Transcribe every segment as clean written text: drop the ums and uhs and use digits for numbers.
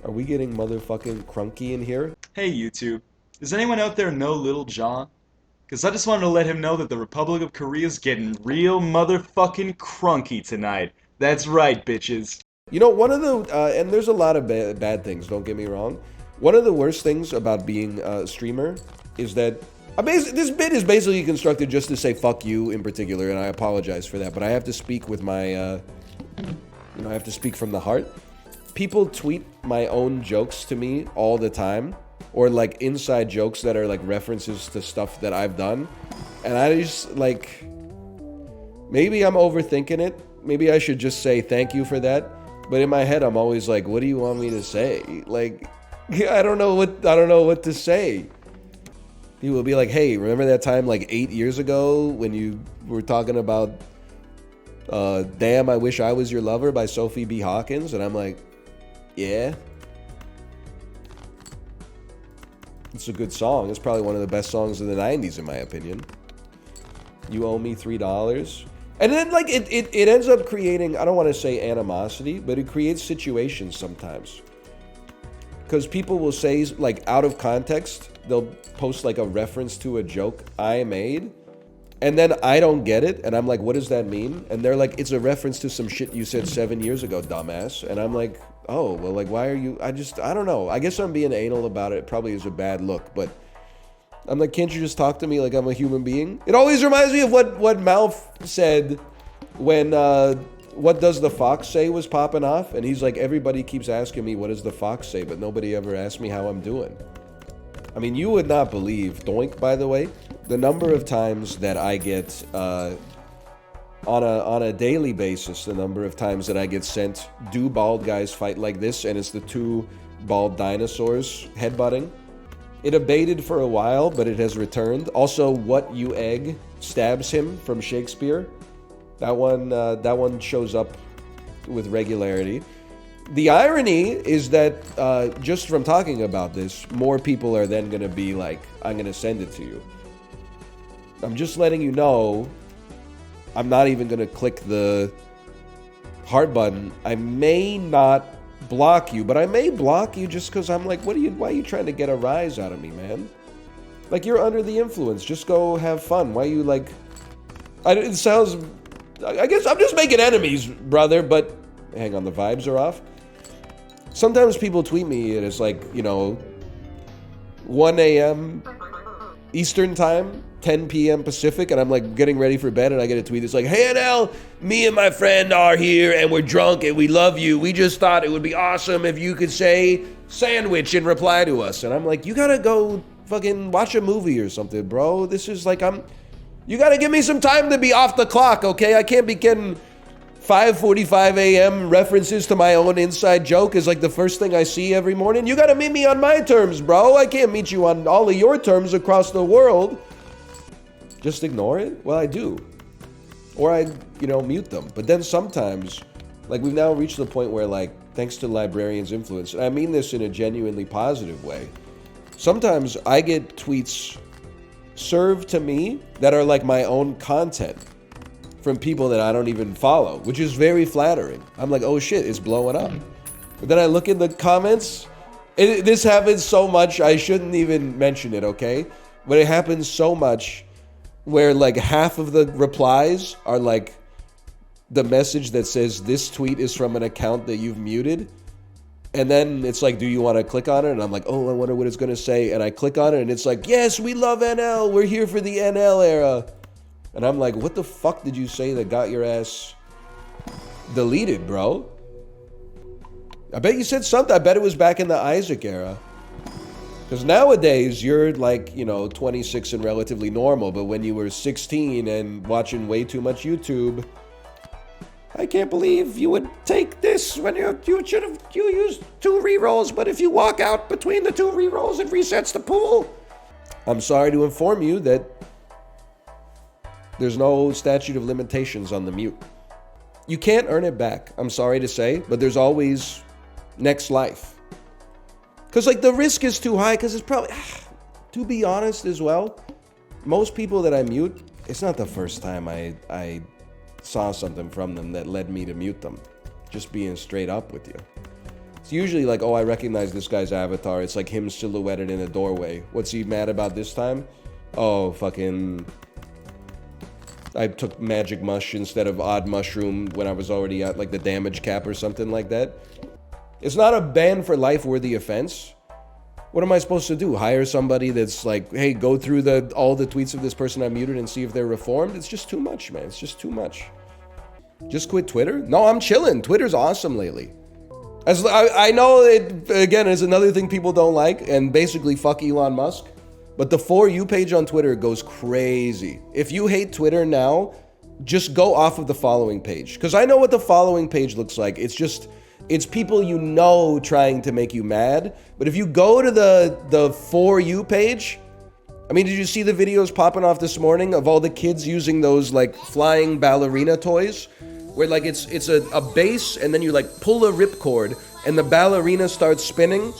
Are we getting motherfucking crunky in here? Hey YouTube, does anyone out there know Little John? Cause I just wanted to let him know that the Republic of Korea's getting real motherfucking crunky tonight. That's right, bitches. You know, one of the, and there's a lot of bad things, don't get me wrong. One of the worst things about being a streamer is that this bit is basically constructed just to say fuck you in particular, and I apologize for that, but I have to speak with my, I have to speak from the heart. People tweet my own jokes to me all the time, or like inside jokes that are like references to stuff that I've done, and I just like, maybe I'm overthinking it. Maybe I should just say thank you for that. But in my head, I'm always like, what do you want me to say? Like, I don't know what to say. People will be like, hey, remember that time like 8 years ago when you were talking about Damn, I Wish I Was Your Lover by Sophie B. Hawkins? And I'm like, yeah. It's a good song. It's probably one of the best songs of the 90s, in my opinion. You owe me $3. And then, like, it ends up creating, I don't want to say animosity, but it creates situations sometimes. Because people will say, like, out of context, they'll post, like, a reference to a joke I made, and then I don't get it, and I'm like, what does that mean? And they're like, it's a reference to some shit you said 7 years ago, dumbass. And I'm like, oh, well, like, why are you, I don't know. I guess I'm being anal about it. It probably is a bad look, but I'm like, can't you just talk to me like I'm a human being? It always reminds me of what Malf said when What Does the Fox Say was popping off. And he's like, everybody keeps asking me, what does the fox say? But nobody ever asked me how I'm doing. I mean, you would not believe, doink, by the way, the number of times that I get, on a daily basis, the number of times that I get sent, do bald guys fight like this? And it's the two bald dinosaurs headbutting. It abated for a while, but it has returned. Also, What You Egg stabs him from Shakespeare. That one shows up with regularity. The irony is that just from talking about this, more people are then going to be like, I'm going to send it to you. I'm just letting you know, I'm not even going to click the heart button. I may not block you, but I may block you just because I'm like, why are you trying to get a rise out of me, man? Like, you're under the influence. Just go have fun. Why are you like, it sounds, I guess I'm just making enemies, brother, but hang on, the vibes are off. Sometimes people tweet me and it's like, 1 a.m. Eastern time, 10 p.m. Pacific, and I'm like getting ready for bed, and I get a tweet that's like, hey NL, me and my friend are here and we're drunk and we love you. We just thought it would be awesome if you could say sandwich in reply to us. And I'm like, you gotta go fucking watch a movie or something, bro. This is like, you gotta give me some time to be off the clock, okay? I can't be getting 5:45 a.m. references to my own inside joke is like the first thing I see every morning. You gotta meet me on my terms, bro. I can't meet you on all of your terms across the world. Just ignore it? Well, I do. Or I, mute them. But then sometimes, like, we've now reached the point where, like, thanks to Librarian's influence, and I mean this in a genuinely positive way, sometimes I get tweets served to me that are like my own content from people that I don't even follow, which is very flattering. I'm like, oh shit, it's blowing up. But then I look in the comments, this happens so much, I shouldn't even mention it, okay? But it happens so much where like half of the replies are like the message that says this tweet is from an account that you've muted. And then it's like, do you want to click on it? And I'm like, oh, I wonder what it's going to say. And I click on it and it's like, yes, we love NL. We're here for the NL era. And I'm like, what the fuck did you say that got your ass deleted, bro? I bet you said something. I bet it was back in the Isaac era. Because nowadays, you're like, 26 and relatively normal. But when you were 16 and watching way too much YouTube, I can't believe you would take this when you used 2 rerolls. But if you walk out between the 2 rerolls, it resets the pool. I'm sorry to inform you that there's no statute of limitations on the mute. You can't earn it back, I'm sorry to say, but there's always next life. Because, like, the risk is too high, because it's probably, to be honest as well, most people that I mute, it's not the first time I saw something from them that led me to mute them. Just being straight up with you. It's usually like, oh, I recognize this guy's avatar. It's like him silhouetted in a doorway. What's he mad about this time? Oh, fucking... I took magic mush instead of odd mushroom when I was already at like the damage cap or something like that. It's not a ban for life worthy offense. What am I supposed to do? Hire somebody that's like, hey, go through all the tweets of this person I muted and see if they're reformed? It's just too much, man. It's just too much. Just quit Twitter? No, I'm chilling. Twitter's awesome lately. As I know it, again, is another thing people don't like, and basically fuck Elon Musk. But the For You page on Twitter goes crazy. If you hate Twitter now, just go off of the following page. Because I know what the following page looks like. It's people you know trying to make you mad. But if you go to the For You page, I mean, did you see the videos popping off this morning of all the kids using those like flying ballerina toys? Where like it's a base and then you like pull a ripcord and the ballerina starts spinning.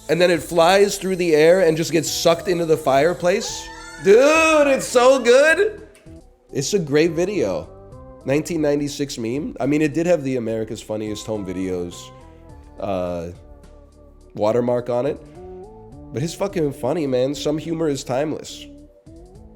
And then it flies through the air and just gets sucked into the fireplace. Dude, it's so good. It's a great video. 1996 meme. I mean, it did have the America's Funniest Home Videos watermark on it. But it's fucking funny, man. Some humor is timeless.